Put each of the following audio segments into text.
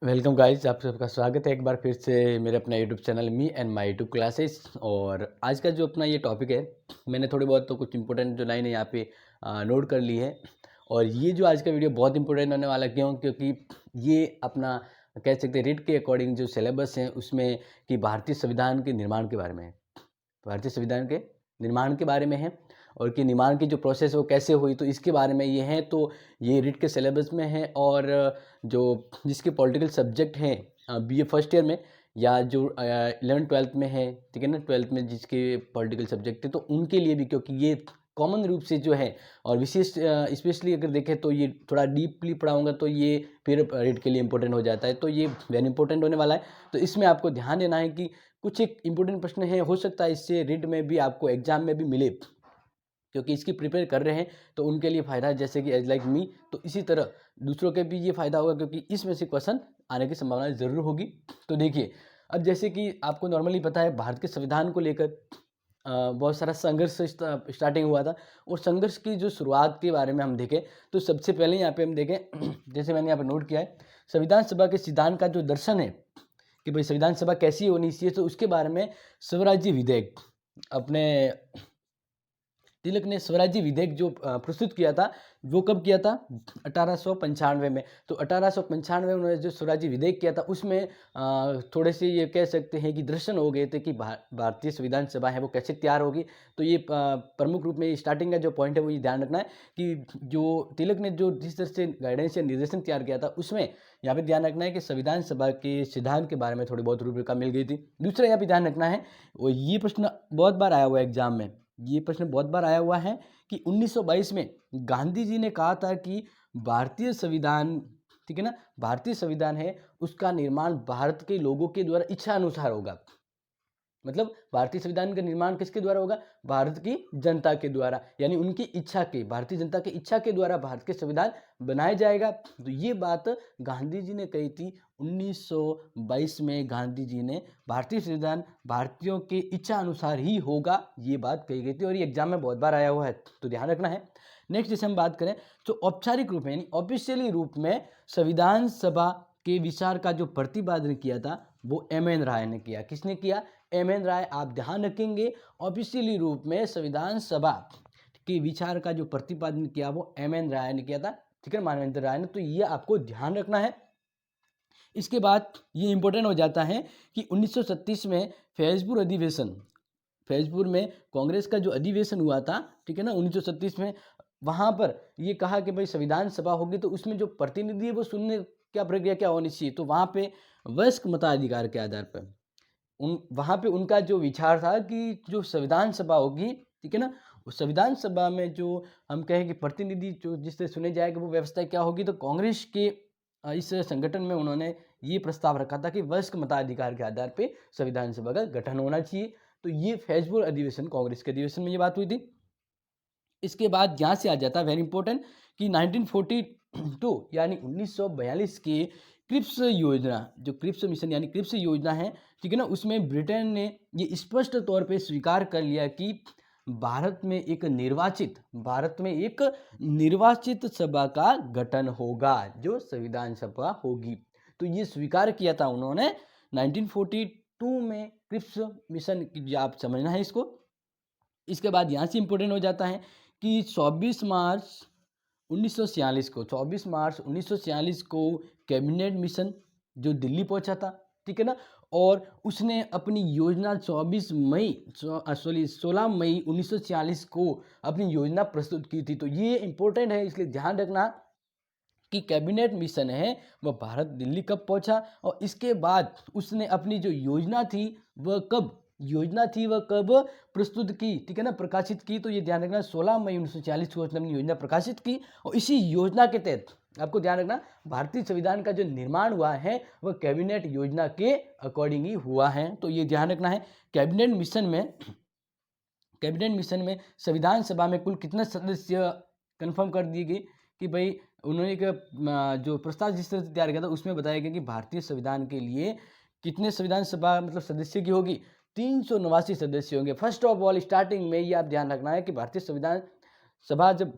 Welcome guys, आप सबका स्वागत है एक बार फिर से मेरे अपना YouTube channel me and my YouTube classes. और आज का जो अपना ये टॉपिक है, मैंने थोड़ी बहुत तो कुछ इंपॉर्टेंट जो लाइन है यहाँ पे नोट कर ली है। और ये जो आज का वीडियो बहुत इंपॉर्टेंट होने वाला, क्यों? क्योंकि ये अपना कह सकते हैं रीट के अकॉर्डिंग जो सिलेबस है उसमें कि भारतीय संविधान के निर्माण के बारे में है। भारतीय संविधान के निर्माण के बारे में है और कि निर्माण की जो प्रोसेस है वो कैसे हुई, तो इसके बारे में ये है। तो ये रीट के सिलेबस में है। और जो जिसके पॉलिटिकल सब्जेक्ट हैं बीए फर्स्ट ईयर में, या जो 11th-12th में है, ठीक है ना, 12th में जिसके पॉलिटिकल सब्जेक्ट है, तो उनके लिए भी, क्योंकि ये कॉमन रूप से जो है और विशेष स्पेशली अगर देखें तो ये थोड़ा डीपली पढ़ाऊंगा तो ये फिर रीट के लिए इंपॉर्टेंट हो जाता है। तो ये वेरी इंपॉर्टेंट होने वाला है। तो इसमें आपको ध्यान देना है कि कुछ एक इम्पोर्टेंट प्रश्न है, हो सकता है इससे रीट में भी आपको एग्जाम में भी मिले, क्योंकि इसकी प्रिपेयर कर रहे हैं तो उनके लिए फ़ायदा है, जैसे कि एज लाइक मी। तो इसी तरह दूसरों के भी ये फ़ायदा होगा, क्योंकि इसमें से क्वेश्चन आने की संभावना ज़रूर होगी। तो देखिए, अब जैसे कि आपको नॉर्मली पता है, भारत के संविधान को लेकर बहुत सारा संघर्ष स्टार्टिंग हुआ था। और संघर्ष की जो शुरुआत के बारे में हम देखें तो सबसे पहले यहाँ पे हम देखें जैसे मैंने यहाँ पर नोट किया है, संविधान सभा के सिद्धांत का जो दर्शन है कि भाई संविधान सभा कैसी होनी चाहिए, तो उसके बारे में स्वराज्य विधेयक, अपने तिलक ने स्वराज्य विधेयक जो प्रस्तुत किया था, वो कब किया था? 1895 में। तो 1895 में उन्होंने जो स्वराज्य विधेयक किया था, उसमें थोड़े से ये कह सकते हैं कि दर्शन हो गए थे कि भारतीय संविधान सभा है वो कैसे तैयार होगी। तो ये प्रमुख रूप में स्टार्टिंग का जो पॉइंट है वो ये ध्यान रखना है कि जो तिलक ने जो जिस तरह से गाइडेंस या निर्देशन तैयार किया था, उसमें यहाँ पे ध्यान रखना है कि संविधान सभा के सिद्धांत के बारे में थोड़ी बहुत रूपरेखा मिल गई थी। दूसरा यहाँ पे ध्यान रखना है, वो ये प्रश्न बहुत बार आया हुआ है एग्जाम में, ये प्रश्न बहुत बार आया हुआ है कि 1922 में गांधी जी ने कहा था कि भारतीय संविधान, ठीक है ना, भारतीय संविधान है उसका निर्माण भारत के लोगों के द्वारा इच्छा अनुसार होगा। मतलब भारतीय संविधान का निर्माण किसके द्वारा होगा? भारत की जनता के द्वारा, यानी उनकी इच्छा के, भारतीय जनता की इच्छा के द्वारा भारत के संविधान बनाया जाएगा। तो ये बात गांधी जी ने कही थी 1922 में। गांधी जी ने भारतीय संविधान भारतीयों के इच्छा अनुसार ही होगा, ये बात कही गई थी। और ये एग्जाम में बहुत बार आया हुआ है, तो ध्यान रखना है। नेक्स्ट जैसे हम बात करें तो औपचारिक रूप में यानी ऑफिशियली रूप में संविधान सभा के विचार का जो प्रतिपादन किया था वो एम.एन. राय ने किया। किसने किया? एम.एन. राय। आप ध्यान रखेंगे, ऑफिशियली रूप में संविधान सभा के विचार का जो प्रतिपादन किया वो एम.एन. राय ने किया था, ठीक है, मानवेंद्र राय ने। तो ये आपको ध्यान रखना है। इसके बाद ये इंपॉर्टेंट हो जाता है कि 1936 में फैजपुर अधिवेशन, फैजपुर में कांग्रेस का जो अधिवेशन हुआ था, ठीक है ना, 1936 में, वहाँ पर ये कहा कि भाई संविधान सभा होगी तो उसमें जो प्रतिनिधि है वो सुनने क्या प्रक्रिया क्या होनी चाहिए। तो वहाँ पे वयस्क मताधिकार के आधार पर वहाँ पे उनका जो विचार था कि जो संविधान सभा होगी, ठीक है ना, उस संविधान सभा में जो हम कहें कि प्रतिनिधि जो जिससे चुने जाएगा वो व्यवस्था क्या होगी। तो कांग्रेस के इस संगठन में उन्होंने ये प्रस्ताव रखा था कि वयस्क मताधिकार के आधार पे संविधान सभा का गठन होना चाहिए। तो ये फैजपुर अधिवेशन, कांग्रेस के अधिवेशन में ये बात हुई थी। इसके बाद यहाँ से आ जाता है वेरी इंपॉर्टेंट कि 1942 यानी 1942 के क्रिप्स योजना, जो क्रिप्स मिशन यानी क्रिप्स योजना है, ठीक है ना, उसमें ब्रिटेन ने ये स्पष्ट तौर पे स्वीकार कर लिया कि भारत में एक निर्वाचित सभा का गठन होगा, जो संविधान सभा होगी। तो ये स्वीकार किया था उन्होंने 1942 में क्रिप्स मिशन की, आप समझना है इसको। इसके बाद यहाँ से इंपॉर्टेंट हो जाता है कि 24 मार्च 1946 को कैबिनेट मिशन जो दिल्ली पहुंचा था, ठीक है ना, और उसने अपनी योजना 16 मई 1946 को अपनी योजना प्रस्तुत की थी। तो ये इंपॉर्टेंट है, इसलिए ध्यान रखना कि कैबिनेट मिशन है वह भारत दिल्ली कब पहुंचा, और इसके बाद उसने अपनी जो योजना थी वह कब प्रस्तुत की, ठीक है ना, प्रकाशित की। तो ये ध्यान रखना 16 मई 1940 को उसने अपनी योजना प्रकाशित की, और इसी योजना के तहत आपको ध्यान रखना भारतीय संविधान का जो निर्माण हुआ है वह कैबिनेट योजना के अकॉर्डिंग ही हुआ है। तो ये ध्यान रखना है। कैबिनेट मिशन में संविधान सभा में कुल कितने सदस्य कंफर्म कर दिए गए कि भाई उन्होंने एक जो प्रस्ताव जिस तरह से तैयार किया था उसमें बताया गया कि भारतीय संविधान के लिए कितने संविधान सभा मतलब सदस्य की होगी? 389 सदस्य होंगे। फर्स्ट ऑफ ऑल स्टार्टिंग में ये आप ध्यान रखना है कि भारतीय संविधान सभा जब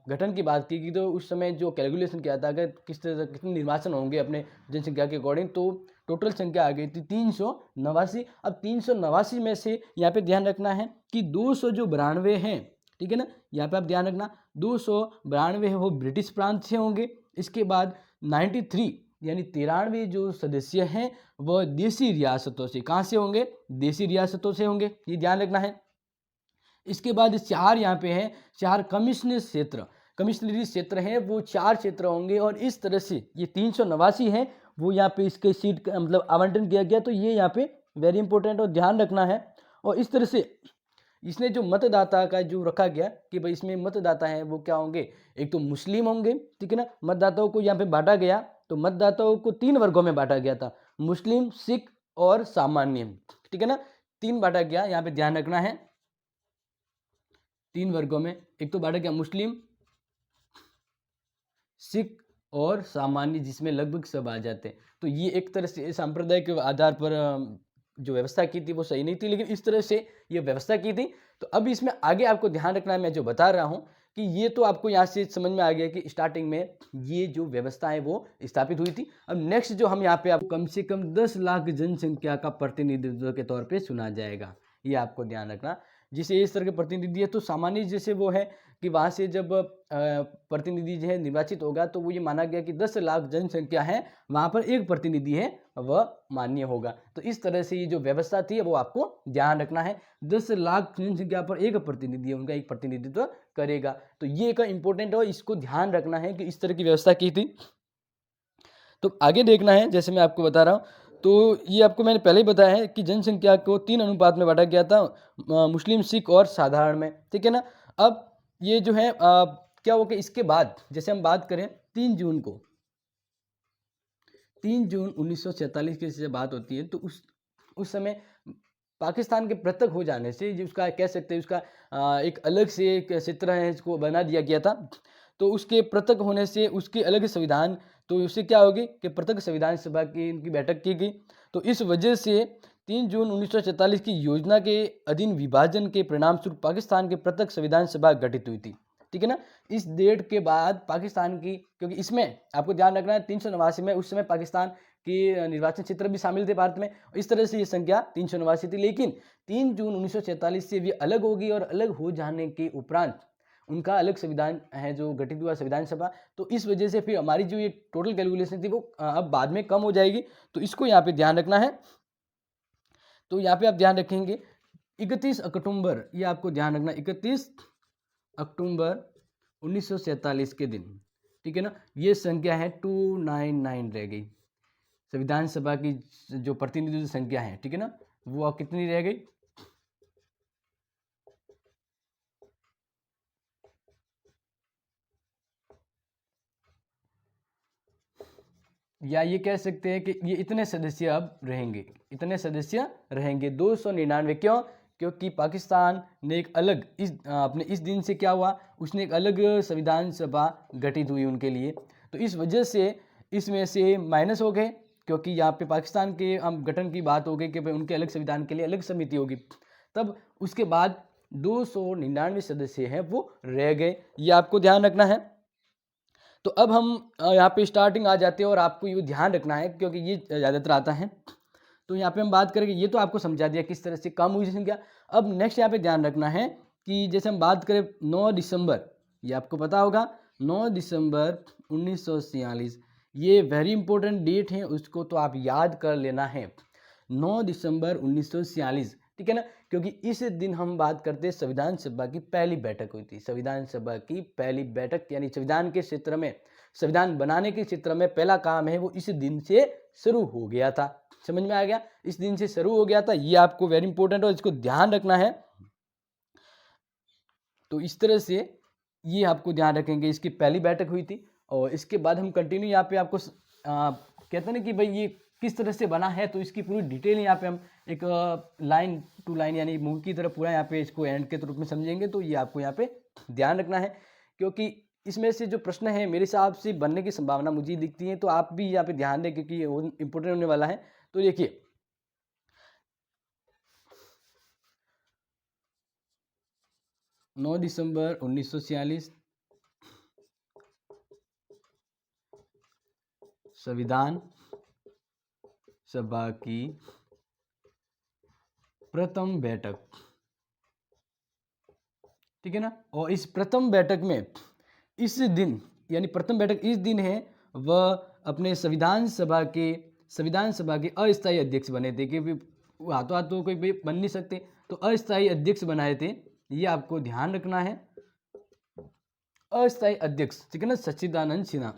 गठन की बात की तो उस समय जो कैलकुलेशन किया था, अगर कितने निर्वाचन होंगे अपने जनसंख्या के अकॉर्डिंग, तो टोटल संख्या आ गई थी 389। अब 389 में से यहाँ पे ध्यान रखना है कि 292 हैं, ठीक है ना, यहाँ पे आप ध्यान रखना 292 है वो ब्रिटिश प्रांत से होंगे। इसके बाद 93 यानी 93 जो सदस्य हैं वह देसी रियासतों से, कहाँ से होंगे, देसी रियासतों से होंगे, ये ध्यान रखना है। इसके बाद 4 यहाँ पे हैं, 4 कमिश्नरी क्षेत्र हैं, वो 4 क्षेत्र होंगे। और इस तरह से ये 389 हैं वो यहाँ पे इसके सीट का मतलब आवंटन किया गया। तो ये यहाँ पे वेरी इंपॉर्टेंट और ध्यान रखना है। और इस तरह से इसने जो मतदाता का जो रखा गया कि भाई इसमें मतदाता हैं वो क्या होंगे, एक तो मुस्लिम होंगे, ठीक है ना, मतदाताओं को यहाँ पे बांटा गया। तो मतदाताओं को 3 वर्गों में बांटा गया था, मुस्लिम, सिख और सामान्य, ठीक है ना, 3 बांटा गया, यहाँ पे ध्यान रखना है। 3 वर्गों में एक तो बांटा गया मुस्लिम, सिख और सामान्य, जिसमें लगभग सब आ जाते हैं। तो ये एक तरह से सांप्रदायिक के आधार पर जो व्यवस्था की थी वो सही नहीं थी, लेकिन इस तरह से ये व्यवस्था की थी। तो अब इसमें आगे आपको ध्यान रखना है, मैं जो बता रहा हूँ कि ये तो आपको यहाँ से समझ में आ गया कि स्टार्टिंग में ये जो व्यवस्था है वो स्थापित हुई थी। अब नेक्स्ट जो हम यहाँ पे आपको कम से कम 10 लाख जनसंख्या का प्रतिनिधित्व के तौर पे चुना जाएगा, ये आपको ध्यान रखना। जिसे इस तरह के प्रतिनिधि है, तो सामान्य जैसे वो है कि वहाँ से जब प्रतिनिधि जो है निर्वाचित होगा तो वो ये माना गया कि 10 लाख जनसंख्या है, वहाँ पर एक प्रतिनिधि है वह मान्य होगा। तो इस तरह से ये जो व्यवस्था थी वो आपको ध्यान रखना है, 10 लाख जनसंख्या पर एक प्रतिनिधि है, उनका एक प्रतिनिधित्व करेगा। तो ये एक इंपॉर्टेंट है, इसको ध्यान रखना है कि इस तरह की व्यवस्था की थी। तो आगे देखना है, जैसे मैं आपको बता रहा हूँ, तो ये आपको मैंने पहले ही बताया है कि जनसंख्या को 3 अनुपात में बांटा गया था, मुस्लिम, सिख और साधारण में, ठीक है ना। अब ये जो है क्या हो कि इसके बाद जैसे हम बात करें 3 जून को, 3 जून 1947 की जैसे बात होती है, तो उस समय पाकिस्तान के पृथक हो जाने से जो उसका कह सकते हैं उसका एक अलग से एक क्षेत्र है, इसको बना दिया गया था। तो उसके पृथक होने से उसके अलग संविधान, तो उससे क्या होगी कि पृथक संविधान सभा की इनकी बैठक की गई। तो इस वजह से 3 जून 1947 की योजना के अधीन विभाजन के परिणाम स्वरूप पाकिस्तान के पृथक संविधान सभा गठित हुई थी, ठीक है ना। इस डेट के बाद पाकिस्तान की, क्योंकि इसमें आपको ध्यान रखना है 389 में उस समय पाकिस्तान के निर्वाचन क्षेत्र भी शामिल थे भारत में, इस तरह से ये संख्या 389 थी। लेकिन 3 जून 1947 से भी अलग होगी और अलग हो जाने के उपरांत उनका अलग संविधान है जो गठित हुआ संविधान सभा। तो इस वजह से फिर हमारी जो ये टोटल कैलकुलेशन थी वो अब बाद में कम हो जाएगी। तो इसको यहाँ पे ध्यान रखना है। तो यहाँ पे आप ध्यान रखेंगे 31 अक्टूबर, ये आपको ध्यान रखना, 31 अक्टूबर 1947 के दिन, ठीक है ना, ये संख्या है 299 रह गई, संविधान सभा की जो प्रतिनिधि संख्या है, ठीक है ना, वो कितनी रह गई, या ये कह सकते हैं कि ये इतने सदस्य अब रहेंगे, इतने सदस्य रहेंगे 299। क्यों? क्योंकि पाकिस्तान ने एक अलग अपने इस दिन से क्या हुआ, उसने एक अलग संविधान सभा गठित हुई उनके लिए। तो इस वजह से इसमें से माइनस हो गए, क्योंकि यहाँ पे पाकिस्तान के हम गठन की बात हो गई कि भाई उनके अलग संविधान के लिए अलग समिति होगी। तब उसके बाद 299 सदस्य हैं वो रह गए, ये आपको ध्यान रखना है। तो अब हम यहाँ पे स्टार्टिंग आ जाते हैं और आपको ये ध्यान रखना है क्योंकि ये ज़्यादातर आता है। तो यहाँ पे हम बात करेंगे, ये तो आपको समझा दिया किस तरह से कम हुई संख्या। अब नेक्स्ट यहाँ पे ध्यान रखना है कि जैसे हम बात करें 9 दिसंबर, ये आपको पता होगा 9 दिसंबर 1946, ये वेरी इंपॉर्टेंट डेट है, उसको तो आप याद कर लेना है, 9 दिसंबर 1946, ठीक है ना। क्योंकि इस दिन हम बात करते हैं संविधान सभा की पहली बैठक हुई थी, संविधान सभा की पहली बैठक, यानी संविधान के क्षेत्र में, संविधान बनाने के क्षेत्र में पहला काम है वो इस दिन से शुरू हो गया था। समझ में आ गया, इस दिन से शुरू हो गया था, ये आपको वेरी इंपॉर्टेंट और इसको ध्यान रखना है। तो इस तरह से ये आपको ध्यान रखेंगे, इसकी पहली बैठक हुई थी। और इसके बाद हम कंटिन्यू यहाँ पे आपको कहते हैं ना कि भाई ये किस तरह से बना है, तो इसकी पूरी डिटेल यहाँ पे हम एक लाइन टू लाइन यानी मूवी की तरह पूरा यहाँ पे इसको एंड के रूप में समझेंगे। तो ये आपको यहाँ पे ध्यान रखना है, क्योंकि इसमें से जो प्रश्न है मेरे हिसाब से बनने की संभावना मुझे दिखती है। तो आप भी यहाँ पे ध्यान दें क्योंकि ये इंपॉर्टेंट होने वाला है। तो देखिए 9 दिसंबर 1946 संविधान सभा की प्रथम बैठक, ठीक है ना। और इस प्रथम बैठक में इस दिन, यानी प्रथम बैठक इस दिन है, वह अपने संविधान सभा के अस्थायी अध्यक्ष बने थे, क्योंकि हाथों हाथों कोई भी बन नहीं सकते, तो अस्थायी अध्यक्ष बनाए थे। ये आपको ध्यान रखना है, अस्थायी अध्यक्ष, ठीक है ना, सच्चिदानंद सिन्हा।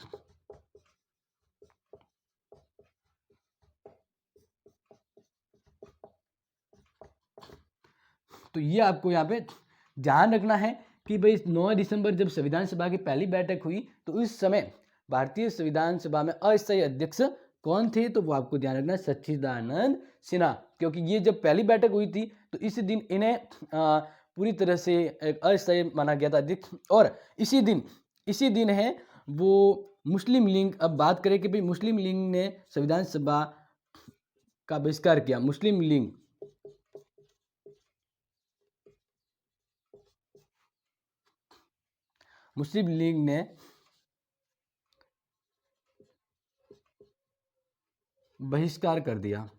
तो ये आपको यहाँ पे ध्यान रखना है कि भाई 9 दिसंबर जब संविधान सभा की पहली बैठक हुई, तो उस समय भारतीय संविधान सभा में अस्थायी अध्यक्ष कौन थे, तो वो आपको ध्यान रखना है, सच्चिदानंद सिन्हा। क्योंकि ये जब पहली बैठक हुई थी, तो इस दिन इन्हें पूरी तरह से एक अस्थायी माना गया था अध्यक्ष। और इसी दिन है वो मुस्लिम लीग, अब बात करें कि भाई मुस्लिम लीग ने संविधान सभा का बहिष्कार किया। मुस्लिम लीग ने बहिष्कार कर दिया।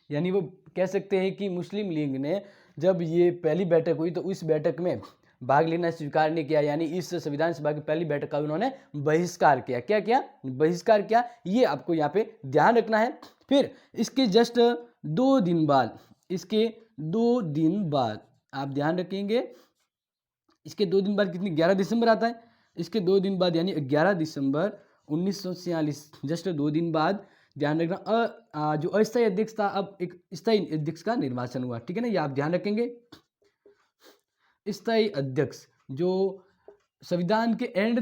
यानी वो कह सकते हैं कि मुस्लिम लीग ने जब ये पहली बैठक हुई, तो उस बैठक में भाग लेना स्वीकार नहीं किया, यानी इस संविधान सभा की पहली बैठक का उन्होंने बहिष्कार किया। क्या किया? बहिष्कार किया। ये आपको यहाँ पे ध्यान रखना है। फिर इसके जस्ट 2 दिन बाद, आप ध्यान रखेंगे, इसके 2 दिन बाद कितनी, 11 दिसंबर आता है। इसके 2 दिन बाद यानी 11 दिसंबर 1946, जस्ट 2 दिन बाद ध्यान रखना, जो अस्थायी अध्यक्ष था, अब एक स्थायी अध्यक्ष का निर्वाचन हुआ, ठीक है ना, ये आप ध्यान रखेंगे। स्थायी अध्यक्ष जो संविधान के एंड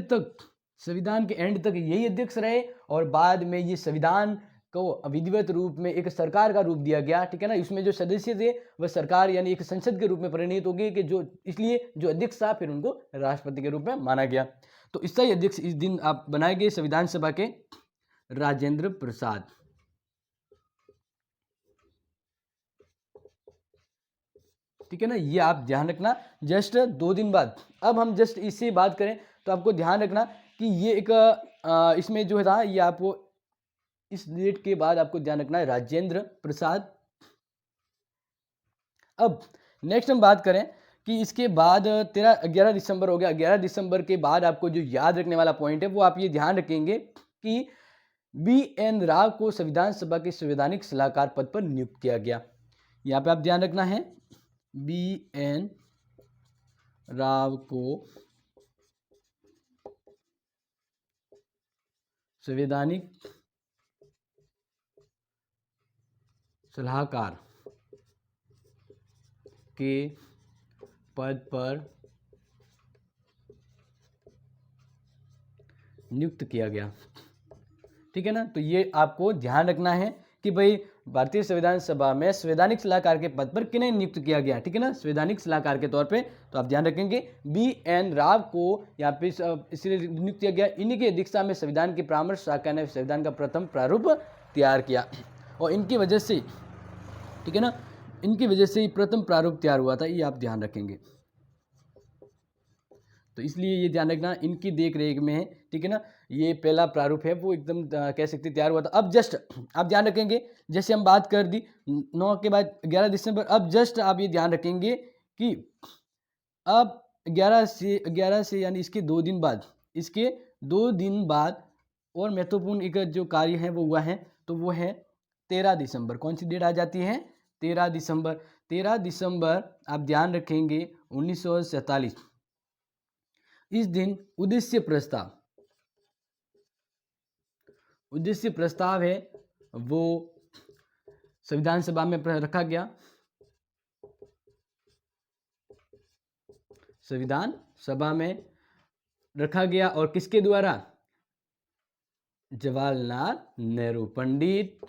तक यही अध्यक्ष रहे, और बाद में ये संविधान को विधिवत रूप में एक सरकार का रूप दिया गया, ठीक है ना। इसमें जो सदस्य थे वह सरकार यानी एक संसद के रूप में परिणित हो गए, कि जो इसलिए जो अध्यक्ष था फिर उनको राष्ट्रपति के रूप में माना गया। तो स्थायी अध्यक्ष इस दिन आप बनाए गए संविधान सभा के राजेंद्र प्रसाद, ठीक है ना, ये आप ध्यान रखना। जस्ट 2 दिन बाद, अब हम जस्ट इससे बात करें तो आपको ध्यान रखना कि ये एक इसमें जो था, ये आपको इस डेट के बाद आपको ध्यान रखना है, राजेंद्र प्रसाद। अब नेक्स्ट हम बात करें कि इसके बाद 11 दिसंबर हो गया। 11 दिसंबर के बाद आपको जो याद रखने वाला पॉइंट है, वो आप ये ध्यान रखेंगे कि BN राव को संविधान सभा के संवैधानिक सलाहकार पद पर नियुक्त किया गया। यहाँ पे आप ध्यान रखना है, BN राव को संवैधानिक सलाहकार के पद पर नियुक्त किया गया, ठीक है ना। तो ये आपको ध्यान रखना है कि भाई भारतीय संविधान सभा में संवैधानिक सलाहकार के पद पर किन्हें नियुक्त किया गया, ठीक है ना, संवैधानिक सलाहकार के तौर पे। तो आप ध्यान रखेंगे BN राव को यहाँ पे इसलिए नियुक्त किया गया, इन्हीं की अध्यक्षता में संविधान की परामर्श शाखा ने संविधान का प्रथम प्रारूप तैयार किया, और इनकी वजह से, ठीक है ना, इनकी वजह से ही प्रथम प्रारूप तैयार हुआ था, ये आप ध्यान रखेंगे। तो इसलिए ये ध्यान रखना, इनकी देख रेख में है, ठीक है ना, ये पहला प्रारूप है वो एकदम कह सकते तैयार हुआ था। अब जस्ट आप ध्यान रखेंगे, जैसे हम बात कर दी 9 के बाद 11 दिसंबर, अब जस्ट आप ये ध्यान रखेंगे कि अब 11 से यानी इसके 2 दिन बाद और महत्वपूर्ण एक जो कार्य है वो हुआ है, तो वो है 13 दिसंबर। कौन सी डेट आ जाती है? 13 दिसंबर। 13 दिसंबर आप ध्यान रखेंगे 1947, इस दिन उद्देश्य प्रस्ताव है वो संविधान सभा में रखा गया। संविधान सभा में रखा गया, और किसके द्वारा? जवाहरलाल नेहरू, पंडित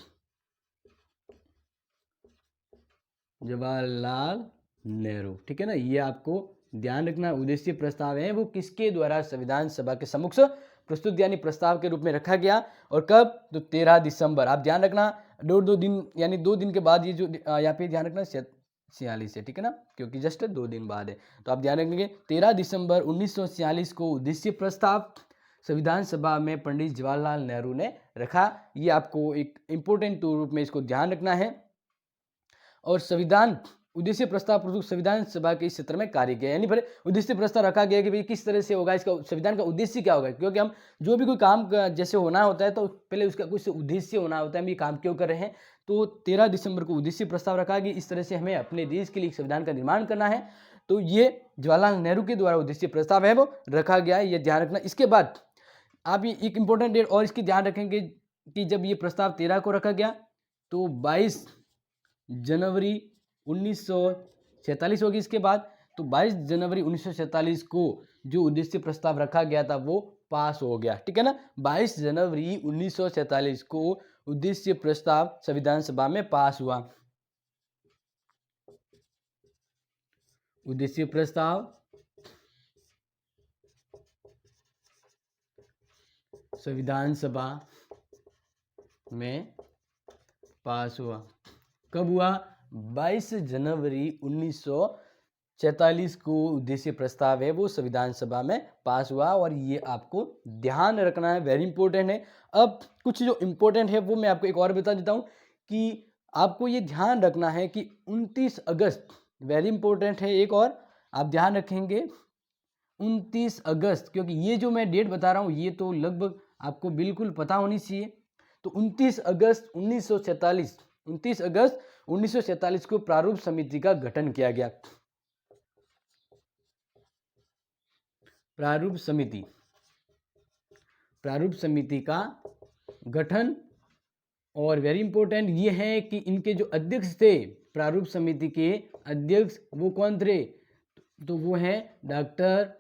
जवाहरलाल नेहरू, ठीक है ना, ये आपको ध्यान रखना। उद्देश्य प्रस्ताव है वो किसके द्वारा संविधान सभा के समक्ष प्रस्तुत यानी प्रस्ताव के रूप में रखा गया। और कब? तो 13 दिसंबर। आप ध्यान रखना, दो दिन यानी 2 दिन के बाद ये जो यहाँ पे ध्यान रखना 46 है, ठीक है ना, क्योंकि जस्ट 2 दिन बाद है। तो आप ध्यान रखेंगे 13 दिसंबर 1946 को उद्देश्य प्रस्ताव संविधान सभा में पंडित जवाहरलाल नेहरू ने रखा। ये आपको एक इम्पोर्टेंट रूप में इसको ध्यान रखना है। और संविधान उद्देश्य प्रस्ताव प्रस्तुत संविधान सभा के इस सत्र में कार्य किया, यानी फिर उद्देश्य प्रस्ताव रखा गया कि भाई किस तरह से होगा, इसका संविधान का उद्देश्य क्या होगा, क्योंकि हम जो भी कोई काम जैसे होना होता है तो पहले उसका कुछ उद्देश्य होना होता है, हम ये काम क्यों कर रहे हैं। तो 13 दिसंबर को उद्देश्य प्रस्ताव रखा कि इस तरह से हमें अपने देश के लिए संविधान का निर्माण करना है। तो ये जवाहरलाल नेहरू के द्वारा उद्देश्य प्रस्ताव है वो रखा गया है, ये ध्यान रखना। इसके बाद आप ये एक इम्पोर्टेंट डेट और इसकी ध्यान रखेंगे कि जब ये प्रस्ताव 13 को रखा गया तो 22 जनवरी 1947 होगी इसके बाद। तो 22 जनवरी 1947 को जो उद्देश्य प्रस्ताव रखा गया था वो पास हो गया, ठीक है ना। 22 जनवरी 1947 को उद्देश्य प्रस्ताव संविधान सभा में पास हुआ। उद्देश्य प्रस्ताव संविधान सभा में पास हुआ। कब हुआ? 22 जनवरी 1947 को उद्देश्य प्रस्ताव है वो संविधान सभा में पास हुआ। और ये आपको ध्यान रखना है, वेरी इंपॉर्टेंट है। अब कुछ जो इम्पोर्टेंट है वो मैं आपको एक और बता देता हूँ कि आपको ये ध्यान रखना है कि 29 अगस्त, वेरी इंपॉर्टेंट है एक और, आप ध्यान रखेंगे 29 अगस्त, क्योंकि ये जो मैं डेट बता रहा हूँ ये तो लगभग आपको बिल्कुल पता होनी चाहिए। तो 29 अगस्त 1947, 29 अगस्त 1947 को प्रारूप समिति का गठन किया गया। प्रारूप समिति का गठन। और वेरी इंपॉर्टेंट ये है कि इनके जो अध्यक्ष थे, प्रारूप समिति के अध्यक्ष, वो कौन थे? तो वो है डॉक्टर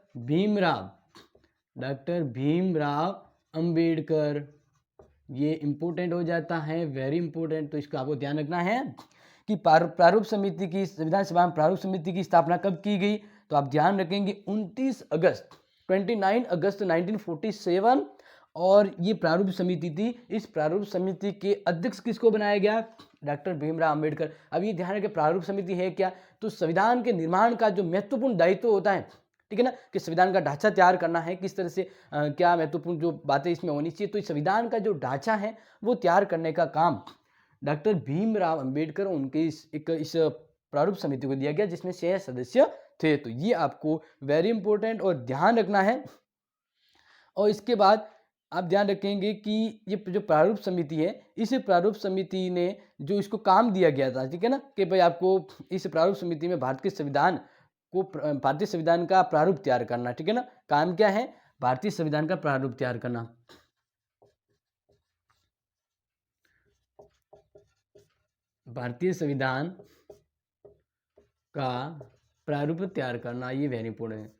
भीमराव अंबेडकर। ये इंपॉर्टेंट हो जाता है, वेरी इंपॉर्टेंट। तो इसका आपको ध्यान रखना है कि प्रारूप समिति की, संविधान सभा में प्रारूप समिति की स्थापना कब की गई? तो आप ध्यान रखेंगे 29 अगस्त 1947। और ये प्रारूप समिति थी। इस प्रारूप समिति के अध्यक्ष किसको बनाया गया? डॉक्टर भीमराव अंबेडकर। अब ये ध्यान रखें प्रारूप समिति है क्या? तो संविधान के निर्माण का जो महत्वपूर्ण दायित्व होता है, ठीक है ना, कि संविधान का ढांचा तैयार करना है, किस तरह से क्या महत्वपूर्ण जो बातें इसमें होनी चाहिए। तो इस संविधान का जो ढांचा है वो तैयार करने का काम डॉक्टर भीमराव अंबेडकर, उनके इस प्रारूप समिति को दिया गया, जिसमें 6 सदस्य थे। तो ये आपको वेरी इंपॉर्टेंट और ध्यान रखना है। और इसके बाद आप ध्यान रखेंगे कि ये जो प्रारूप समिति है, इस प्रारूप समिति ने जो इसको काम दिया गया था, ठीक है ना, कि भाई आपको इस प्रारूप समिति में भारतीय संविधान का प्रारूप तैयार करना, ठीक है ना। काम क्या है? भारतीय संविधान का प्रारूप तैयार करना। भारतीय संविधान का प्रारूप तैयार करना, ये वेरी इंपॉर्टेंट है,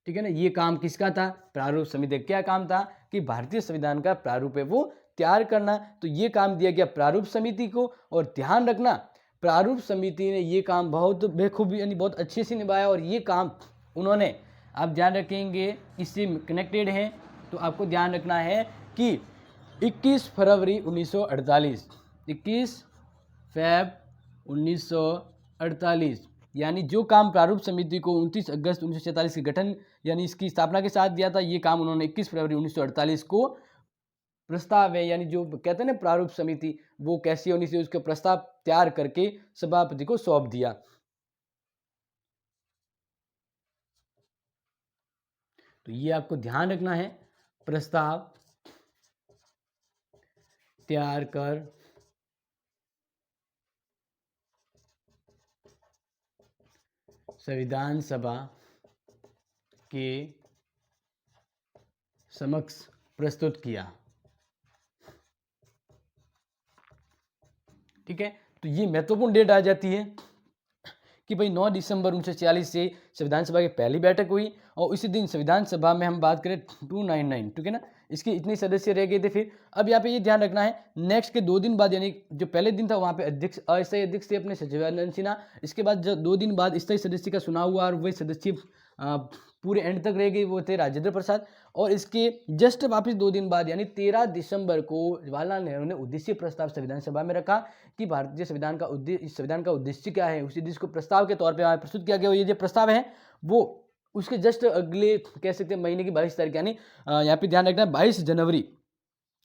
ठीक है ना। ये काम किसका था? प्रारूप समिति का क्या काम था? कि भारतीय संविधान का प्रारूप है वो तैयार करना। तो ये काम दिया गया प्रारूप समिति को। और ध्यान रखना प्रारूप समिति ने ये काम बहुत बेखूबी यानी बहुत अच्छे से निभाया। और ये काम उन्होंने, आप ध्यान रखेंगे, इससे कनेक्टेड है। तो आपको ध्यान रखना है कि 21 फरवरी 1948, 21 फरवरी 1948, यानी जो काम प्रारूप समिति को 29 अगस्त 1947 के गठन यानी इसकी स्थापना के साथ दिया था, ये काम उन्होंने 21 फरवरी 1948 को प्रस्ताव है, यानी जो कहते हैं ना प्रारूप समिति, वो कैसी होनी चाहिए, उसका प्रस्ताव तैयार करके सभापति को सौंप दिया। तो ये आपको ध्यान रखना है, प्रस्ताव तैयार कर संविधान सभा के समक्ष प्रस्तुत किया, ठीक है। तो ये महत्वपूर्ण डेट आ जाती है कि भाई 9 दिसंबर 1946 से संविधान सभा की पहली बैठक हुई। और इसी दिन संविधान सभा में हम बात करें 299, ठीक है ना, इसके इतने सदस्य रह गए थे। फिर अब यहाँ पे ये ध्यान रखना है, नेक्स्ट के 2 दिन बाद, यानी जो पहले दिन था वहाँ पे अध्यक्ष अस्थायी अध्यक्ष थे अपने सचिवानंद सिन्हा। इसके बाद जो 2 दिन बाद स्थायी सदस्य का चुनाव हुआ और वही सदस्य पूरे एंड तक रह गई, वो थे राजेंद्र प्रसाद। और इसके जस्ट वापस 2 दिन बाद यानी 13 दिसंबर को जवाहरलाल नेहरू ने उद्देश्य प्रस्ताव संविधान सभा में रखा कि भारतीय संविधान का उद्देश्य, इस संविधान का उद्देश्य क्या है, उस उद्देश्य को प्रस्ताव के तौर पर प्रस्तुत किया गया। ये जो प्रस्ताव है वो उसके जस्ट अगले कह सकते हैं महीने की 22 तारीख यानी यहाँ पे ध्यान रखना 22 जनवरी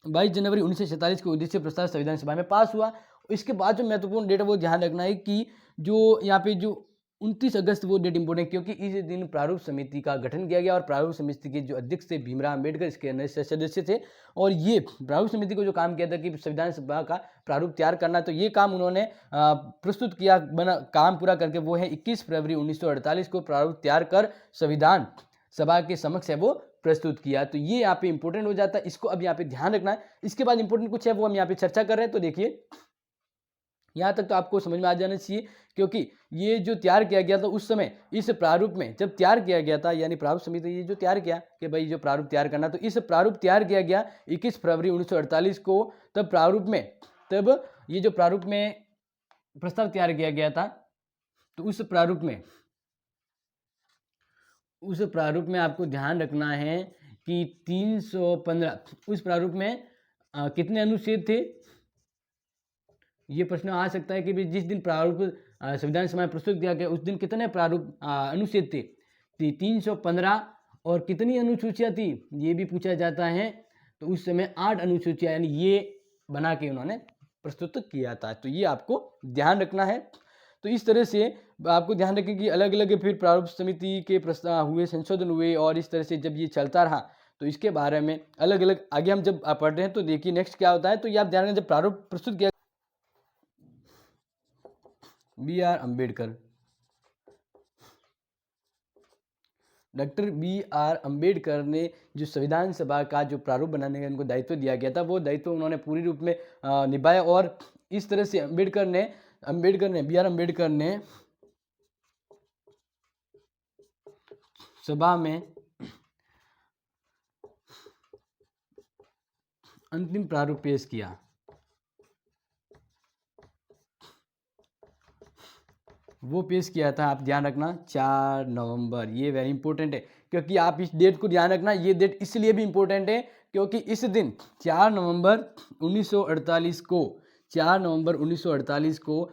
1947 को उद्देश्य प्रस्ताव संविधान सभा में पास हुआ। इसके बाद जो महत्वपूर्ण डेट है वो ध्यान रखना है कि जो यहाँ पे जो 29 अगस्त वो डेट इंपॉर्टेंट, क्योंकि इस दिन प्रारूप समिति का गठन किया गया और प्रारूप समिति के जो अध्यक्ष थे भीमराव अम्बेडकर इसके नए सदस्य थे। और ये प्रारूप समिति को जो काम किया था कि संविधान सभा का प्रारूप तैयार करना, तो ये काम उन्होंने प्रस्तुत किया, काम पूरा करके वो है 21 फरवरी 1948 को प्रारूप तैयार कर संविधान सभा के समक्ष है वो प्रस्तुत किया। तो ये यहाँ पे इंपॉर्टेंट हो जाता है, इसको अब यहाँ पे ध्यान रखना है। इसके बाद इंपॉर्टेंट कुछ है वो हम यहाँ पे चर्चा कर रहे हैं। तो देखिए यहाँ तक तो आपको समझ में आ जाना चाहिए, क्योंकि ये जो तैयार किया गया था उस समय इस प्रारूप में जब तैयार किया गया था, यानी प्रारूप समिति ये जो तैयार किया कि भाई जो प्रारूप तैयार करना, तो इस प्रारूप तैयार किया गया 21 फरवरी 1948 को। तब प्रारूप में ये जो प्रारूप में प्रस्ताव तैयार किया गया था, तो उस प्रारूप में आपको ध्यान रखना है कि 315 उस प्रारूप में कितने अनुच्छेद थे। ये प्रश्न आ सकता है कि भी जिस दिन प्रारूप संविधान सभा में प्रस्तुत किया गया उस दिन कितने प्रारूप अनुच्छेद थे, 315। और कितनी अनुसूचियाँ थी ये भी पूछा जाता है। तो उस समय 8 अनुसूचियाँ यानी ये बना के उन्होंने प्रस्तुत किया था। तो ये आपको ध्यान रखना है। तो इस तरह से आपको ध्यान रखें कि अलग अलग फिर प्रारूप समिति के प्रस्ताव हुए, संशोधन हुए, और इस तरह से जब ये चलता रहा तो इसके बारे में अलग अलग आगे हम जब पढ़ रहे हैं तो देखिए नेक्स्ट क्या होता है। तो ये आप ध्यान रखें, जब प्रारूप प्रस्तुत किया B.R. Ambedkar, doctor B.R. Ambedkar ने जो संविधान सभा का जो प्रारूप बनाने का इनको दायित्व दिया गया था, वो दायित्व उन्होंने पूरी रूप में निभाया। और इस तरह से B.R. अम्बेडकर ने सभा में अंतिम प्रारूप पेश किया। वो पेश किया था, आप ध्यान रखना 4 नवंबर। ये वेरी इंपॉर्टेंट है, क्योंकि आप इस डेट को ध्यान रखना। ये डेट इसलिए भी इंपॉर्टेंट है क्योंकि इस दिन 4 नवंबर 1948 को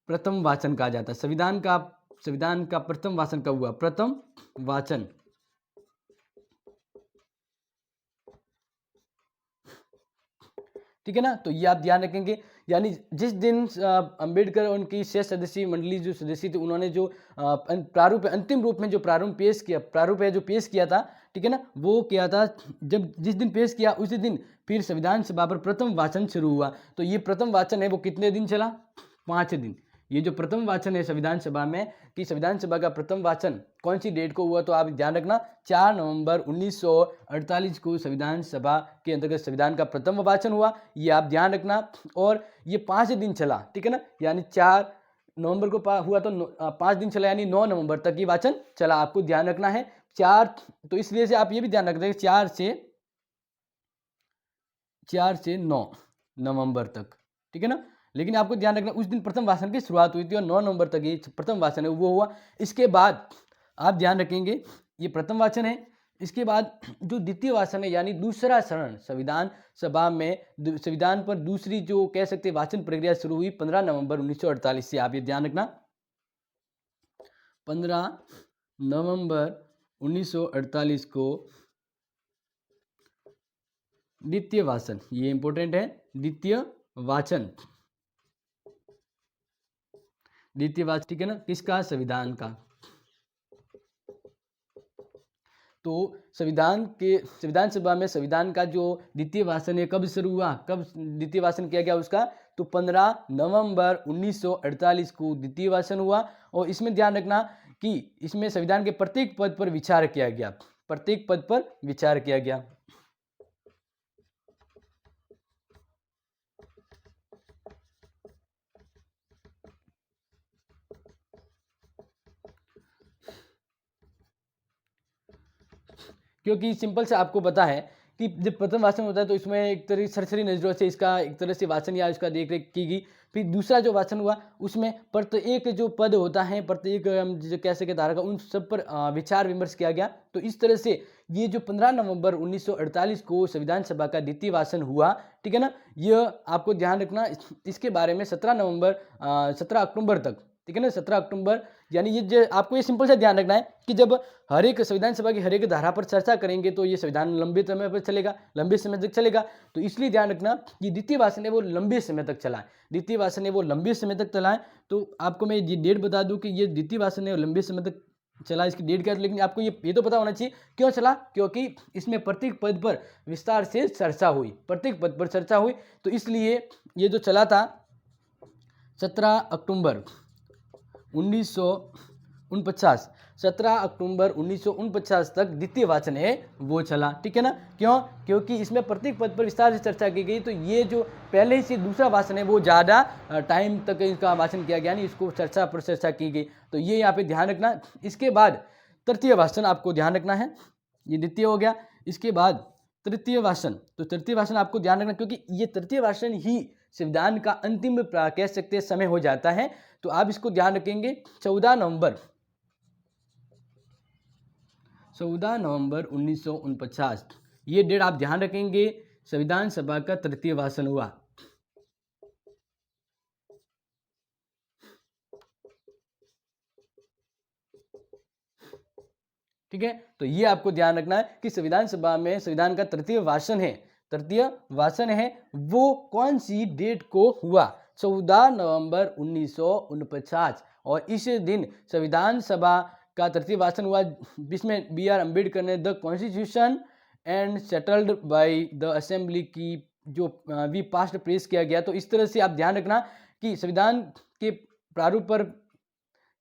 प्रथम वाचन कहा जाता है। संविधान का प्रथम वाचन कब हुआ? प्रथम वाचन ठीक है ना। तो ये आप ध्यान रखेंगे, यानी जिस दिन अंबेडकर और उनकी 6 सदस्यीय मंडली जो सदस्य थे उन्होंने जो प्रारूप अंतिम रूप में जो प्रारूप है जो पेश किया था, ठीक है ना, वो किया था जब जिस दिन पेश किया उसी दिन फिर संविधान सभा पर प्रथम वाचन शुरू हुआ। तो ये प्रथम वाचन है वो कितने दिन चला? 5 दिन। ये जो प्रथम वाचन है संविधान सभा में, कि संविधान सभा का प्रथम वाचन कौन सी डेट को हुआ, तो आप ध्यान रखना 4 नवंबर 1948 को संविधान सभा के अंतर्गत संविधान का प्रथम वाचन हुआ। ये आप ध्यान रखना। और ये 5 दिन चला, ठीक है ना, यानी 4 नवंबर को हुआ तो 5 दिन चला, यानी 9 नवंबर तक ये वाचन चला। आपको ध्यान रखना है 4, तो इसलिए से आप ये भी ध्यान रखते हैं 4 से 9 नवंबर तक, ठीक है ना। लेकिन आपको ध्यान रखना उस दिन प्रथम वाचन की शुरुआत हुई थी और 9 नवंबर तक ये प्रथम वाचन है वो हुआ। इसके बाद आप ध्यान रखेंगे ये प्रथम वाचन है। इसके बाद जो द्वितीय वाचन है यानी दूसरा चरण संविधान सभा में संविधान पर दूसरी जो कह सकते हैं वाचन प्रक्रिया शुरू हुई 15 नवंबर 1948 से। आप ये ध्यान रखना 15 नवंबर 1948 को द्वितीय वाचन, ये इंपॉर्टेंट है, द्वितीय वाचन, ठीक है ना, किसका? संविधान का। तो संविधान सभा में संविधान का जो द्वितीय वाचन है कब शुरू हुआ, कब द्वितीय वाचन किया गया उसका? तो 15 नवंबर 1948 को द्वितीय वाचन हुआ। और इसमें ध्यान रखना कि इसमें संविधान के प्रत्येक पद पर विचार किया गया, क्योंकि सिंपल से आपको पता है कि जब प्रथम वाचन होता है तो इसमें एक तरह सरसरी नजरों से इसका एक तरह से वाचन या इसका देख रेख की गई। फिर दूसरा जो वाचन हुआ उसमें प्रत्येक जो पद होता है, प्रत्येक हम जो कह सके धारा का, उन सब पर विचार विमर्श किया गया। तो इस तरह से ये जो 15 नवंबर 1948 को संविधान सभा का द्वितीय वाचन हुआ, ठीक है ना, यह आपको ध्यान रखना। इसके बारे में 17 अक्टूबर तक, ठीक है ना, 17 अक्टूबर, यानी ये जो आपको ये सिंपल सा ध्यान रखना है कि जब हर एक संविधान सभा की हर एक धारा पर चर्चा करेंगे तो ये संविधान लंबे समय पर चलेगा, लंबे समय तक चलेगा। तो इसलिए ध्यान रखना कि द्वितीय वाचन है वो लंबे समय तक चला है, द्वितीय वाचन है वो लंबे समय तक चला है। तो आपको मैं ये डेट बता दूं कि ये द्वितीय वाचन है लंबे समय तक चला, इसकी डेट क्या है, लेकिन आपको ये तो पता होना चाहिए क्यों चला, क्योंकि इसमें प्रत्येक पद पर विस्तार से चर्चा हुई, प्रत्येक पद पर चर्चा हुई। तो इसलिए ये जो चला था 17 अक्टूबर 1949, 17 अक्टूबर 1949 तक द्वितीय वाचन है वो चला, ठीक है ना। क्यों? क्योंकि इसमें प्रत्येक पद पर विस्तार से चर्चा की गई। तो ये जो पहले से दूसरा वाचन है वो ज़्यादा टाइम तक इसका वाचन किया गया, नहीं इसको चर्चा पर चर्चा की गई। तो ये यहाँ पे ध्यान रखना। इसके बाद तृतीय वाचन आपको ध्यान रखना है, ये द्वितीय हो गया। इसके बाद तृतीय वाचन, तो तृतीय वाचन आपको ध्यान रखना क्योंकि ये तृतीय वाचन ही संविधान का अंतिम कह सकते हैं समय हो जाता है। तो आप इसको ध्यान रखेंगे 14 नवंबर 1949, ये डेट आप ध्यान रखेंगे, संविधान सभा का तृतीय वाचन हुआ। ठीक है, तो ये आपको ध्यान रखना है कि संविधान सभा में संविधान का तृतीय वाचन है, तृतीय वाचन है वो कौन सी डेट को हुआ, 14 नवंबर 1949। और इस दिन संविधान सभा का तृतीय वाचन हुआ जिसमें बी आर अम्बेडकर ने the constitution and settled by the assembly की जो वी पास्ट पेश किया गया। तो इस तरह से आप ध्यान रखना कि संविधान के प्रारूप पर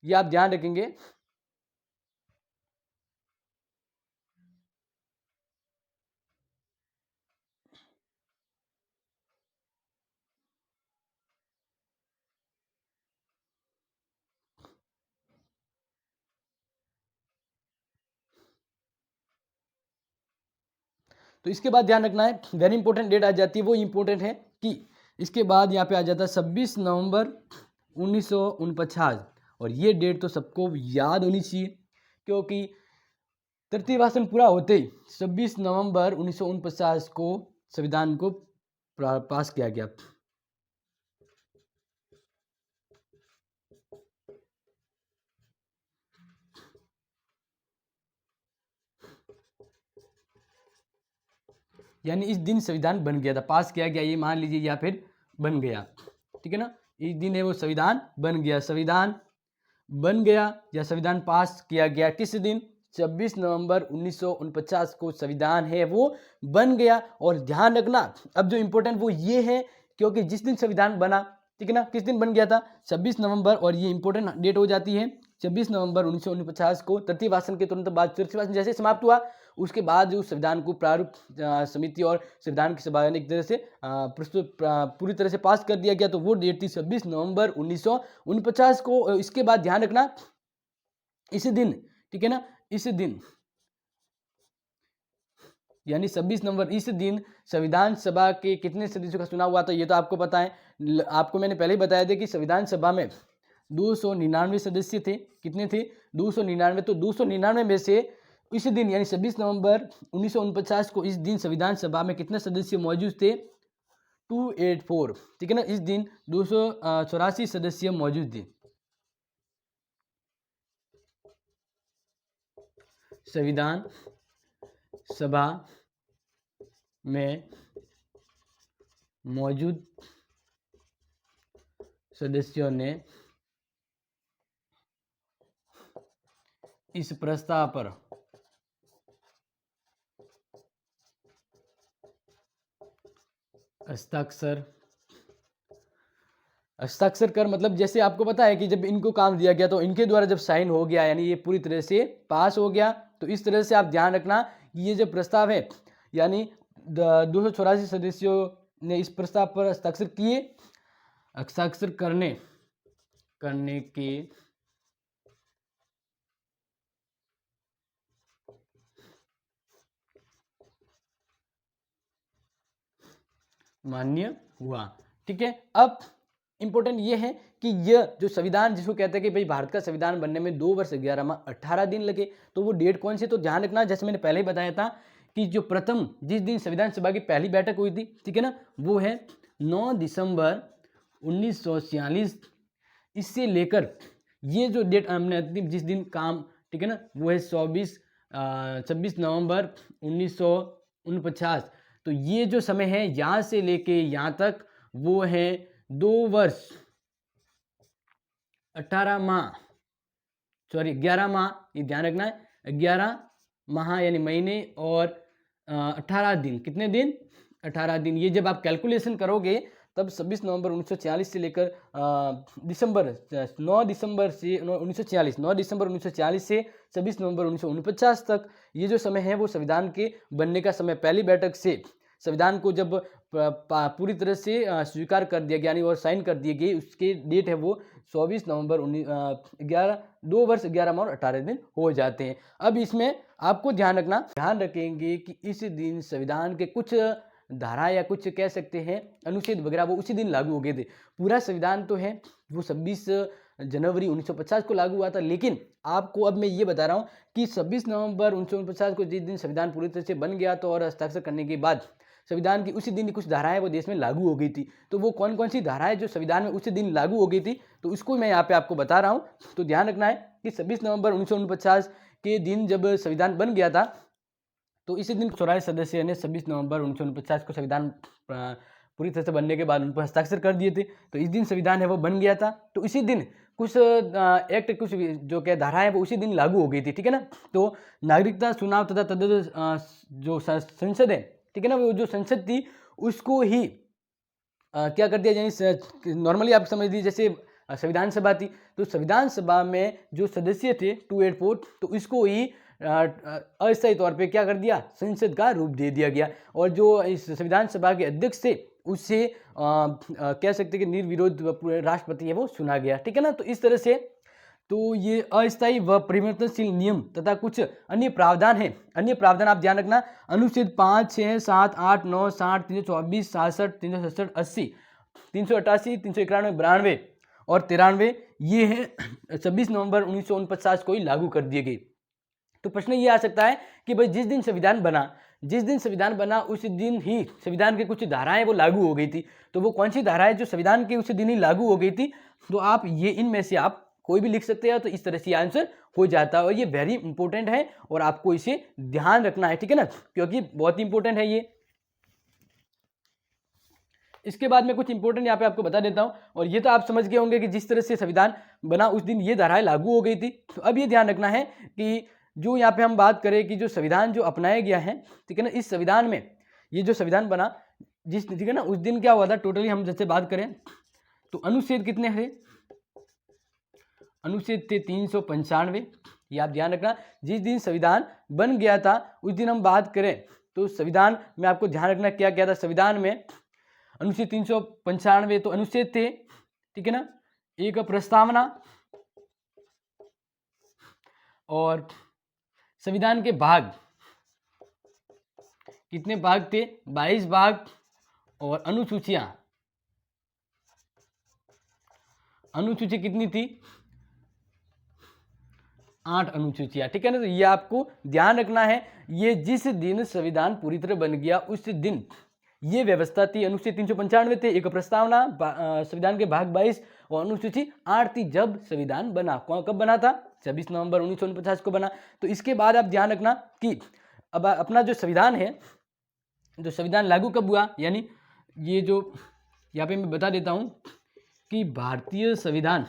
ये आप ध्यान रखेंगे। तो इसके बाद ध्यान रखना है, वेरी इंपॉर्टेंट डेट आ जाती है, वो इंपॉर्टेंट है कि इसके बाद यहाँ पे आ जाता है 26 नवंबर 1949। और ये डेट तो सबको याद होनी चाहिए क्योंकि तृतीय वाचन पूरा होते ही 26 नवंबर 1949 को संविधान को पास किया गया। यानी इस दिन संविधान बन गया था, पास किया गया ये मान लीजिए या फिर बन गया, ठीक है ना। इस दिन है वो संविधान बन गया, संविधान बन गया या संविधान पास किया गया किस दिन, 26 नवंबर 1949 को संविधान है वो बन गया। और ध्यान रखना अब जो इंपॉर्टेंट वो ये है क्योंकि जिस दिन संविधान बना, ठीक है ना, किस दिन बन गया था 26 नवंबर, और ये इंपॉर्टेंट डेट हो जाती है 26 नवंबर 1949 को। तृतीय वाचन के तुरंत बाद तृतीय वाचन जैसे समाप्त हुआ उसके बाद जो संविधान को प्रारूप समिति और संविधान की सभा ने एक तरह से प्रस्तुत पूरी तरह से पास कर दिया गया। तो वो डेट थी 26 नवंबर 1949 को। इसके बाद ध्यान रखना इस दिन, ठीक है ना, इस दिन यानी 26 नवंबर, इस दिन संविधान सभा के कितने सदस्यों का चुनाव हुआ, तो ये तो आपको पता है, आपको मैंने पहले ही बताया था कि संविधान सभा में 299 सदस्य थे। कितने थे? 299। तो 299 में से इस दिन यानी 26 नवंबर 1949 को इस दिन संविधान सभा में कितने सदस्य मौजूद थे? 284, ठीक है ना। इस दिन 284 सदस्य मौजूद थे संविधान सभा में मौजूद सदस्यों ने इस प्रस्ताव पर हस्ताक्षर कर, मतलब जैसे आपको पता है कि जब इनको काम दिया गया तो इनके द्वारा जब साइन हो गया यानी ये पूरी तरह से पास हो गया। तो इस तरह से आप ध्यान रखना ये जो प्रस्ताव है यानी 284 सदस्यों ने इस प्रस्ताव पर हस्ताक्षर किए। हस्ताक्षर करने के मान्य हुआ। ठीक है, अब इम्पोर्टेंट ये है कि यह जो संविधान जिसको कहते हैं कि भाई भारत का संविधान बनने में 2 वर्ष 11 माह 18 दिन लगे, तो वो डेट कौन सी, तो ध्यान रखना जैसे मैंने पहले ही बताया था कि जो प्रथम जिस दिन संविधान सभा की पहली बैठक हुई थी, ठीक है ना, वो है 9 दिसंबर 1946। इससे लेकर ये जो डेट हमने जिस दिन काम, ठीक है ना, वो है 26 नवंबर 1949। तो ये जो समय है यहाँ से लेके यहाँ तक वो है 2 वर्ष 18 माह, सॉरी 11 माह, ये ध्यान रखना है, 11 माह यानी महीने और 18 दिन, कितने दिन, 18 दिन। ये जब आप कैलकुलेशन करोगे तब 26 नवंबर 1946 से लेकर 9 दिसंबर से 1946, 9 दिसंबर 1946 से 26 नवंबर 1949 तक ये जो समय है वो संविधान के बनने का समय। पहली बैठक से संविधान को जब पूरी तरह से स्वीकार कर दिया गया यानी और साइन कर दिए गए, उसके डेट है वो 24 नवंबर 2 वर्ष 11 माह और 18 दिन हो जाते हैं। अब इसमें आपको ध्यान रखेंगे कि इस दिन संविधान के कुछ धारा या कुछ कह सकते हैं अनुच्छेद वगैरह वो उसी दिन लागू हो गए थे। पूरा संविधान तो है वो 26 जनवरी 1950 को लागू हुआ था, लेकिन आपको अब मैं ये बता रहा हूँ कि 26 नवंबर 1949 को जिस दिन संविधान पूरी तरह से बन गया तो और हस्ताक्षर करने के बाद संविधान की उसी दिन कुछ धाराएं वो देश में लागू हो गई थी। तो वो कौन कौन सी धाराएं जो संविधान में उसी दिन लागू हो गई थी, तो उसको मैं यहाँ पे आपको बता रहा हूँ। तो ध्यान रखना है कि 26 नवंबर 1949 के दिन जब संविधान बन गया था, तो इसी दिन 84 सदस्य ने 26 नवंबर 1949 को संविधान पूरी तरह से बनने के बाद उन पर हस्ताक्षर कर दिए थे। तो इस दिन संविधान है वो बन गया था। तो इसी दिन कुछ एक्ट, कुछ जो क्या धाराएं है वो उसी दिन लागू हो गई थी, ठीक है ना। तो नागरिकता चुनाव तथा जो संसद है, ठीक है ना, वो जो संसद थी उसको ही क्या कर दिया, यानी नॉर्मली आप समझ लीजिए जैसे संविधान सभा थी, तो संविधान सभा में जो सदस्य थे 284, तो इसको ही अस्थायी तौर पे क्या कर दिया, संसद का रूप दे दिया गया। और जो इस संविधान सभा के अध्यक्ष थे उससे कह सकते कि निर्विरोध राष्ट्रपति है वो चुना गया, ठीक है ना। तो इस तरह से तो ये अस्थायी व परिवर्तनशील नियम तथा कुछ अन्य प्रावधान है। अन्य प्रावधान आप ध्यान रखना, अनुच्छेद 5, 6, 7, 8, 9, 60, 324, 66, 367, 80, 388, 391, 92 और 93 ये है 26 नवंबर 1949 को ही लागू कर दिए गए। तो प्रश्न ये आ सकता है कि भाई जिस दिन संविधान बना उस दिन ही संविधान की कुछ धाराएं वो लागू हो गई थी। तो वो कौन सी धाराएं जो संविधान की उस दिन ही लागू हो गई थी, तो आप ये इनमें से आप कोई भी लिख सकते हैं। तो इस तरह से आंसर हो जाता है और ये वेरी इंपॉर्टेंट है और आपको इसे ध्यान रखना है, ठीक है ना, क्योंकि बहुत इंपॉर्टेंट है ये। इसके बाद में कुछ इंपॉर्टेंट यहाँ पे आपको बता देता हूँ, और ये तो आप समझ गए होंगे कि जिस तरह से संविधान बना उस दिन ये धाराएं लागू हो गई थी। तो अब ये ध्यान रखना है कि जो यहाँ पे हम बात करें कि जो संविधान जो अपनाया गया है, ठीक है ना, इस संविधान में ये जो संविधान बना जिस, ठीक है ना, उस दिन क्या हुआ था टोटली हम जैसे बात करें तो अनुच्छेद कितने हैं, अनुच्छेद थे 395। ये आप ध्यान रखना, जिस दिन संविधान बन गया था उस दिन हम बात करें तो संविधान में आपको ध्यान रखना क्या क्या था। संविधान में अनुच्छेद 395 तो अनुच्छेद थे, ठीक है ना, एक प्रस्तावना और संविधान के भाग कितने भाग थे, 22 भाग और अनुसूचियां, अनुसूची कितनी थी, 8 अनुसूचियां, ठीक है ना। तो ये आपको ध्यान रखना है, ये जिस दिन संविधान पूरी तरह बन गया उस दिन ये व्यवस्था थी। अनुच्छेद 395 थे, एक प्रस्तावना, संविधान के भाग 22 और अनुसूची 8 थी जब संविधान बना। कब बना था, 26 नवंबर 1949 को बना। तो इसके बाद आप ध्यान रखना कि अब अपना जो संविधान है, जो संविधान लागू कब हुआ, यानी ये जो यहाँ पे मैं बता देता हूं कि भारतीय संविधान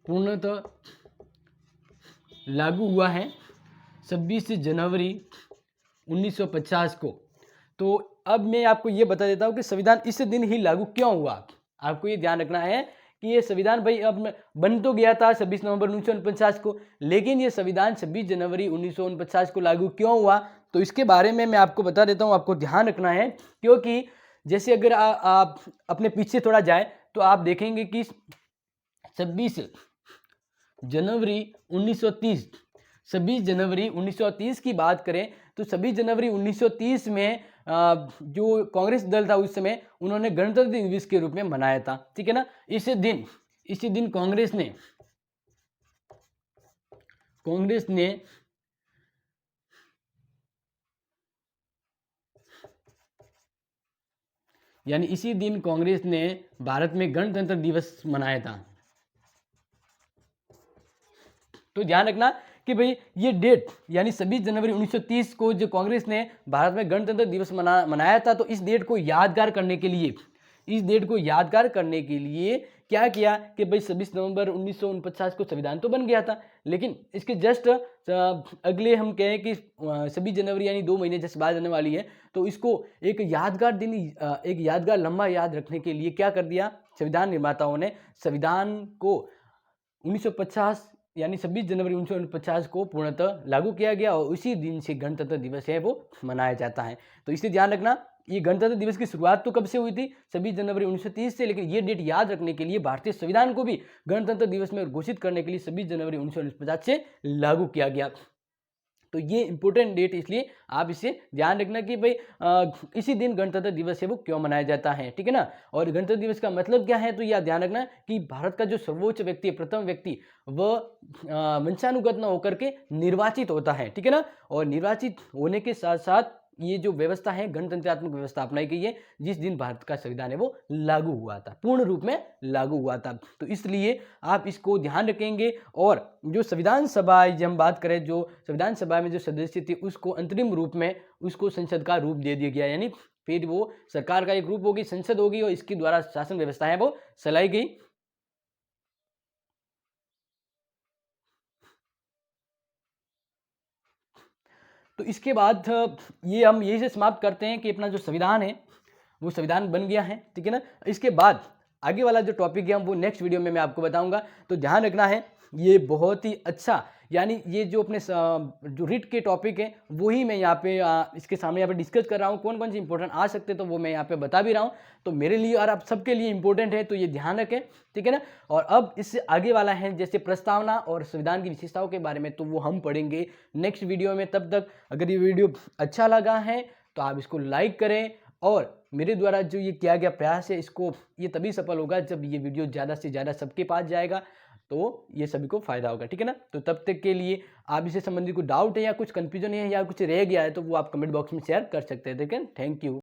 पूर्णतः लागू हुआ है 26 जनवरी 1950 को। तो अब मैं आपको ये बता देता हूँ कि संविधान इस दिन ही लागू क्यों हुआ। आपको ये ध्यान रखना है कि ये संविधान भाई अब बन तो गया था 26 नवंबर 1949 को, लेकिन ये संविधान 26 जनवरी 1949 को लागू क्यों हुआ, तो इसके बारे में मैं आपको बता देता हूँ। आपको ध्यान रखना है क्योंकि जैसे अगर आप अपने पीछे थोड़ा जाए तो आप देखेंगे कि 26 जनवरी 1930 जनवरी 1930 की बात करें तो 26 जनवरी 1930 में जो कांग्रेस दल था उस समय, उन्होंने गणतंत्र दिवस के रूप में मनाया था। ठीक है ना। इसी दिन कांग्रेस ने यानी इसी दिन कांग्रेस ने भारत में गणतंत्र दिवस मनाया था। तो ध्यान रखना कि भाई ये डेट यानी 26 जनवरी 1930 को जो कांग्रेस ने भारत में गणतंत्र दिवस मनाया था, तो इस डेट को यादगार करने के लिए क्या किया कि भाई 26 नवंबर 1949 को संविधान तो बन गया था, लेकिन इसके जस्ट अगले हम कहें कि 26 जनवरी यानी 2 महीने जैसे बाद आने वाली है, तो इसको एक यादगार दिन, एक यादगार लम्हा याद रखने के लिए क्या कर दिया संविधान निर्माताओं ने, संविधान को 1950 यानी 26 जनवरी 1949 को पूर्णतः लागू किया गया और उसी दिन से गणतंत्र दिवस है वो मनाया जाता है। तो इसे ध्यान रखना, ये गणतंत्र दिवस की शुरुआत तो कब से हुई थी? 26 जनवरी 1930 से, लेकिन ये डेट याद रखने के लिए भारतीय संविधान को भी गणतंत्र दिवस में घोषित करने के लिए 26 जनवरी 1949 से लागू किया गया। तो ये इंपॉर्टेंट डेट, इसलिए आप इसे ध्यान रखना कि भाई इसी दिन गणतंत्र दिवस है वो क्यों मनाया जाता है। ठीक है ना। और गणतंत्र दिवस का मतलब क्या है, तो यह ध्यान रखना कि भारत का जो सर्वोच्च व्यक्ति, प्रथम व्यक्ति, वह वंशानुगत न होकर के निर्वाचित होता है। ठीक है ना। और निर्वाचित होने के साथ साथ ये जो व्यवस्था है, गणतंत्रात्मक व्यवस्था अपनाई गई है, जिस दिन भारत का संविधान है वो लागू हुआ था, पूर्ण रूप में लागू हुआ था। तो इसलिए आप इसको ध्यान रखेंगे। और जो संविधान सभा, जब हम बात करें, जो संविधान सभा में जो सदस्य थे, उसको अंतरिम रूप में उसको संसद का रूप दे दिया गया, यानी फिर वो सरकार का एक रूप होगी, संसद होगी, और इसके द्वारा शासन व्यवस्था है वो चलाई गई। तो इसके बाद ये हम यही से समाप्त करते हैं कि अपना जो संविधान है वो संविधान बन गया है। ठीक है ना। इसके बाद आगे वाला जो टॉपिक है हम वो नेक्स्ट वीडियो में मैं आपको बताऊंगा। तो ध्यान रखना है, ये बहुत ही अच्छा, यानी ये जो अपने जो रिट के टॉपिक है वही मैं यहाँ पे इसके सामने यहाँ पे डिस्कस कर रहा हूँ। कौन कौन से इंपॉर्टेंट आ सकते हैं तो वो मैं यहाँ पे बता भी रहा हूँ। तो मेरे लिए और आप सबके लिए इंपॉर्टेंट है, तो ये ध्यान रखें। ठीक है ना। और अब इससे आगे वाला है जैसे प्रस्तावना और संविधान की विशेषताओं के बारे में, तो वो हम पढ़ेंगे नेक्स्ट वीडियो में। तब तक अगर ये वीडियो अच्छा लगा है तो आप इसको लाइक करें, और मेरे द्वारा जो ये किया गया प्रयास है, इसको ये तभी सफल होगा जब ये वीडियो ज़्यादा से ज़्यादा सबके पास जाएगा, तो ये सभी को फायदा होगा। ठीक है ना। तो तब तक के लिए आप इससे संबंधित कोई डाउट है या कुछ कंफ्यूजन है या कुछ रह गया है, तो वो आप कमेंट बॉक्स में शेयर कर सकते हैं। ठीक है। Thank you.